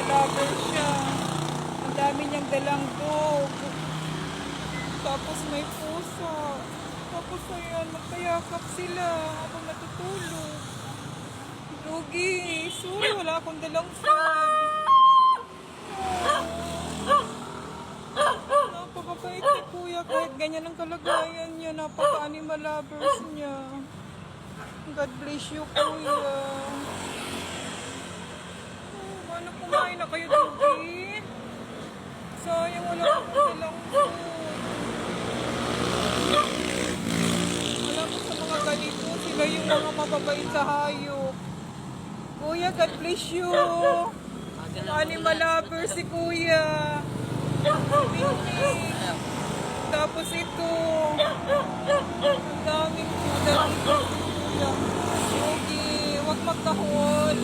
lover siya. Ang dami niyang dalang dog. Tapos may pusa. Tapos ayan, magkayakap sila habang natutulog. Lugi, sorry, wala akong dalang food. Napakabait ni kuya, kahit ganyan ang kalagayan niya, napaka-animal lovers niya. God bless you, kuya. Ano, kumain na kayo, Lugi? Sayang, wala akong dalang food. Alam mo, sa mga ganito, sila yung mga mababait sa hayop. Kuya, God bless you. Animal lover si kuya. Picnic. Tapos ito. Ang daming kuya dito si kuya. Yogi, huwag magkahol.